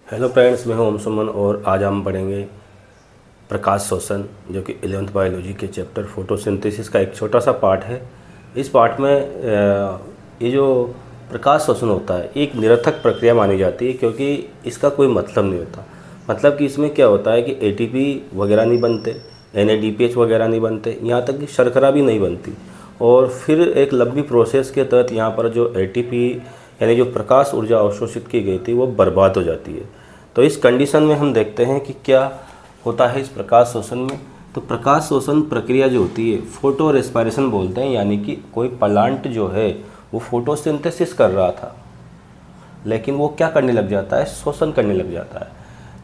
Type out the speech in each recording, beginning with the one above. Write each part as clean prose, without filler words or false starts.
Hello friends, मैं हूं ओम सुमन और आज हम पढ़ेंगे प्रकाश शोषण, जो कि 11th बायोलॉजी के चैप्टर फोटोसिंथेसिस का एक छोटा सा पार्ट है। इस पार्ट में ये जो प्रकाश शोषण होता है एक निरर्थक प्रक्रिया मानी जाती है, क्योंकि इसका कोई मतलब नहीं होता। मतलब कि इसमें क्या होता है कि एटीपी वगैरह नहीं बनते, NADPH वगैरह नहीं बनते, यहाँ तक कि शर्करा भी नहीं बनती। और फिर एक लंबी प्रोसेस के तहत यहाँ पर जो ATP यानी जो प्रकाश ऊर्जा अवशोषित की गई थी वो बर्बाद हो जाती है। तो इस कंडीशन में हम देखते हैं कि क्या होता है इस प्रकाश शोषण में। तो प्रकाश शोषण प्रक्रिया जो होती है फोटो रेस्पिरेशन बोलते हैं, यानी कि कोई प्लांट जो है वो फोटोसिंथेसिस कर रहा था, लेकिन वो क्या करने लग जाता है, शोषण करने लग जाता है।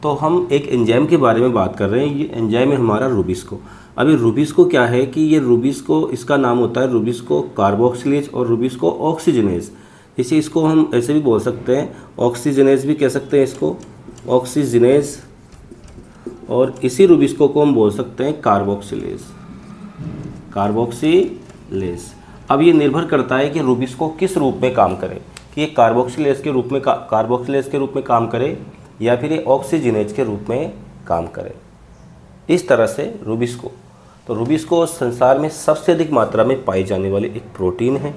तो हम एक एंजाइम के बारे में बात कर रहे हैं। ये एंजाइम है हमारा रूबिस्को। अभी रूबिस्को क्या है कि ये रूबिस्को, इसका नाम होता है रूबिस्को कार्बोक्सिलेज और रूबिस्को ऑक्सीजनेज। इसे इसको हम ऐसे भी बोल सकते हैं, ऑक्सीजनेज भी कह सकते हैं इसको, ऑक्सीजनेज। और इसी रूबिस्को को हम बोल सकते हैं कार्बोक्सिलेज, कार्बोक्सिलेज। अब ये निर्भर करता है कि रूबिस्को किस रूप में काम करे, कि ये कार्बोक्सिलेज के रूप में काम करे या फिर ये ऑक्सीजनेज के रूप में काम करे। इस तरह से रूबिस्को, तो रूबिस्को संसार में सबसे अधिक मात्रा में पाई जाने वाली एक प्रोटीन है।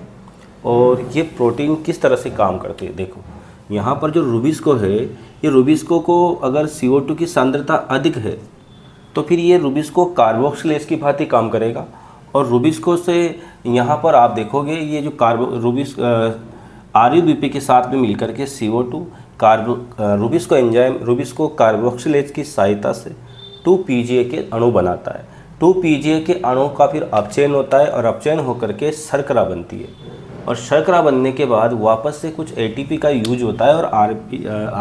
और ये प्रोटीन किस तरह से काम करती है, देखो यहाँ पर जो रूबिस्को है, ये रूबिस्को को अगर CO2 की सांद्रता अधिक है तो फिर ये रूबिस्को कार्बोक्सिलेज की भांति काम करेगा। और रूबिस्को से यहाँ पर आप देखोगे ये जो RUBP के साथ में मिलकर के CO2 rubisco enzyme rubisco carboxylase की सहायता से 2PGA के अणु बनाता है। 2PGA के अणु का फिर अपचयन होता है और अपचयन होकर के शर्करा बनती है। और शर्करा बनने के बाद वापस से कुछ ATP का यूज होता है और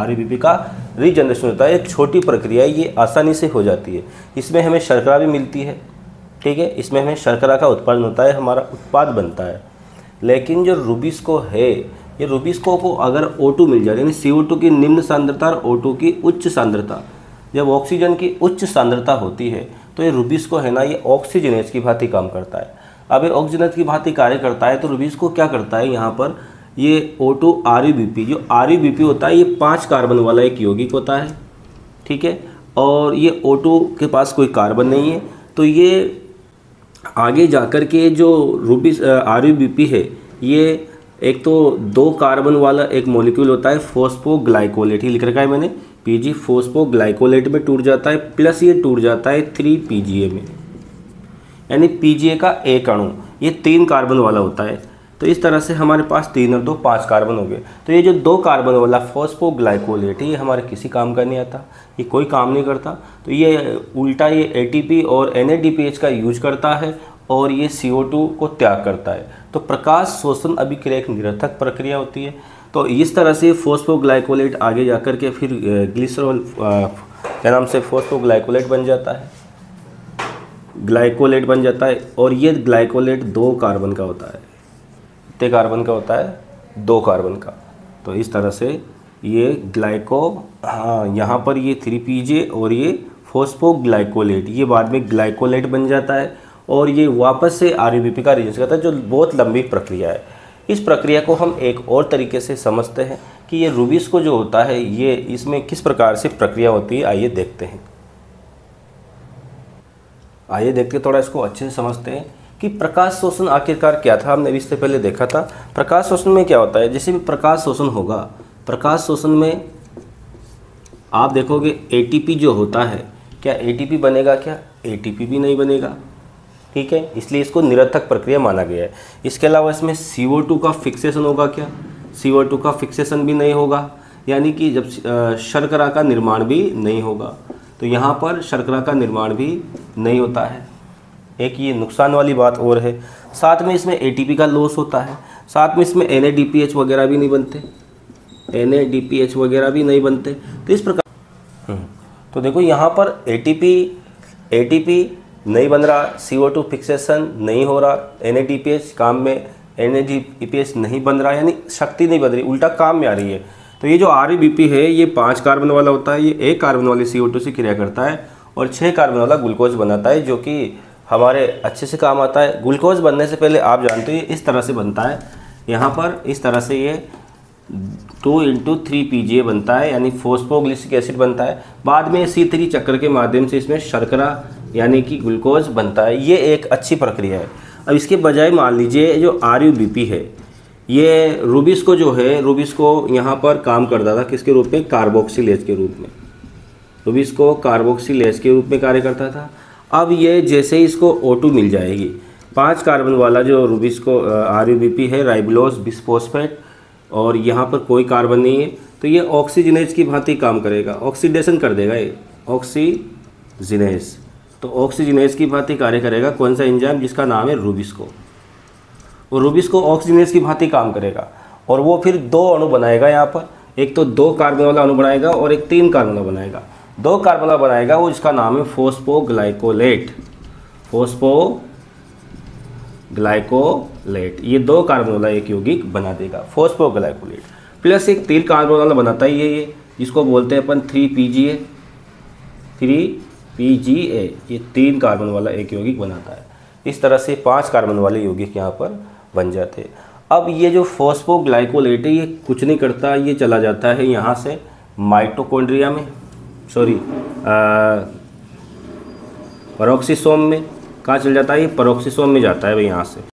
RUBP का रीजनरेशन होता है। एक छोटी प्रक्रिया है, ये आसानी से हो जाती है। इसमें हमें शर्करा भी मिलती है, ठीक है, इसमें हमें शर्करा का उत्पादन होता है, हमारा उत्पाद बनता है। लेकिन जो रूबिस्को है, ये रूबिस्को को अगर O2 मिल जाए, यानी CO2 की निम्न सांद्रता और O2 की उच्च सांद्रता, जब ऑक्सीजन की उच्च सांद्रता होती है तो ये रूबिस्को है ना, ये ऑक्सीजनेज की भांति काम करता है। अब ये ऑक्सीजनेज की भांति कार्य करता है तो रूबिस्को क्या करता है, यहाँ पर ये O2 RUBP, जो RUBP होता है ये 5 कार्बन वाला एक यौगिक होता है, ठीक है। और ये O2 के पास कोई कार्बन नहीं है, तो ये आगे जाकर के जो RUBP है, ये एक तो 2 कार्बन वाला एक मॉलिक्यूल होता है फॉस्फोग्लाइकोलेट, ही लिख रखा है मैंने, PG फॉस्फोग्लाइकोलेट में टूट जाता है, प्लस ये टूट जाता है 3PGA में, यानी PGA का एक अणु ये 3 कार्बन वाला होता है। तो इस तरह से हमारे पास 3 और 2 5 कार्बन हो गए। तो ये जो 2 कार्बन वाला फॉस्फोग्लाइकोलेट है ये हमारे किसी काम का नहीं आता, ये कोई काम नहीं करता। तो ये उल्टा ये ATP और NADPH का यूज करता है और ये CO2 को त्याग करता है। तो प्रकाश शोषण अभिक्रिया एक निरर्थक प्रक्रिया होती है। तो इस तरह से फॉस्फोग्लाइकोलेट आगे जाकर के फिर ग्लिसरॉल क्या नाम से फॉस्फोग्लाइकोलेट बन जाता है, ग्लाइकोलेट बन जाता है। और ये ग्लाइकोलेट 2 कार्बन का होता है, कितने कार्बन का होता है, 2 कार्बन का। तो इस तरह से ये यहाँ पर ये 3PGA और ये फॉस्फोग्लाइकोलेट ये बाद में ग्लाइकोलेट बन जाता है और ये वापस से RUBP का रिजेक्शन करता है, जो बहुत लंबी प्रक्रिया है। इस प्रक्रिया को हम एक और तरीके से समझते हैं कि ये रूबिस्को जो होता है ये इसमें किस प्रकार से प्रक्रिया होती है। आइए देखते हैं, आइए देखते थोड़ा इसको अच्छे से समझते हैं कि प्रकाश शोषण आखिरकार क्या था। हमने इससे पहले देखा था प्रकाश शोषण में क्या होता है। जैसे भी प्रकाश शोषण होगा, प्रकाश शोषण में आप देखोगे ATP जो होता है, क्या ATP बनेगा, क्या ATP भी नहीं बनेगा, ठीक है, इसलिए इसको निरर्थक प्रक्रिया माना गया है। इसके अलावा इसमें CO2 का फिक्सेशन होगा, क्या CO2 का फिक्सेशन भी नहीं होगा, यानी कि जब शर्करा का निर्माण भी नहीं होगा। तो यहाँ पर शर्करा का निर्माण भी नहीं होता है, एक ये नुकसान वाली बात और है। साथ में इसमें ATP का लॉस होता है, साथ में इसमें NADPH वगैरह भी नहीं बनते, NADPH वगैरह भी नहीं बनते। तो इस प्रकार तो देखो यहाँ पर ATP नहीं बन रहा, CO2 फिक्सेशन नहीं हो रहा, NADPH काम में NADPH नहीं बन रहा, यानी शक्ति नहीं बन रही, उल्टा काम में आ रही है। तो ये जो RUBP है ये 5 कार्बन वाला होता है, ये 1 कार्बन वाले CO2 से क्रिया करता है और 6 कार्बन वाला ग्लूकोज बनाता है, जो कि हमारे अच्छे से काम आता है। ग्लूकोज बनने से पहले आप जानते हो ये इस तरह से बनता है, यहाँ पर इस तरह से ये 2 × 3 PGA बनता है, यानी फॉस्फोग्लिसरिक एसिड बनता है। बाद में C3 चक्र के माध्यम से इसमें शर्करा यानी कि ग्लूकोज बनता है। ये एक अच्छी प्रक्रिया है। अब इसके बजाय मान लीजिए जो RUBP है, ये रूबिस्को जो है, रूबिस्को यहाँ पर काम करता था किसके रूप में, कार्बोक्सिलेज के रूप में। रूबिस्को कार्बोक्सिलेज के रूप में कार्य करता था। अब ये जैसे ही इसको O2 मिल जाएगी, 5 कार्बन वाला जो रूबिस्को RUBP है, राइबोलोज बिस्फोस्फेट, और यहाँ पर कोई कार्बन नहीं है, तो ये ऑक्सीजनेज की भांति काम करेगा, ऑक्सीडेशन कर देगा ये, ऑक्सीजनेज। तो ऑक्सीजनेज की भांति कार्य करेगा कौन सा एंजाइम, जिसका नाम है रूबिस्को। और रूबिस्को ऑक्सीजनेज की भांति काम करेगा और वो फिर 2 अणु बनाएगा यहाँ पर। एक तो 2 कार्बन वाला अणु बनाएगा और एक 3 कार्बन वाला बनाएगा। 2 कार्बन वाला बनाएगा वो, जिसका नाम है फॉस्फोग्लाइकोलेट। फॉस्फोग्लाइकोलेट ये 2 कार्बन वाला एक यौगिक बना देगा, फॉस्फोग्लाइकोलेट। प्लस एक 3 कार्बन वाला बनाता ही है ये, जिसको बोलते हैं अपन 3PGA। ये 3 कार्बन वाला एक यौगिक बनाता है। इस तरह से 5 कार्बन वाले यौगिक यहाँ पर बन जाते हैं। अब ये जो फॉस्फोग्लाइकोलेट है, ये कुछ नहीं करता, ये चला जाता है यहाँ से माइटोकॉन्ड्रिया में, पेरोक्सिसोम में। कहाँ चल जाता है, ये पेरोक्सिसोम में जाता है भाई यहाँ से।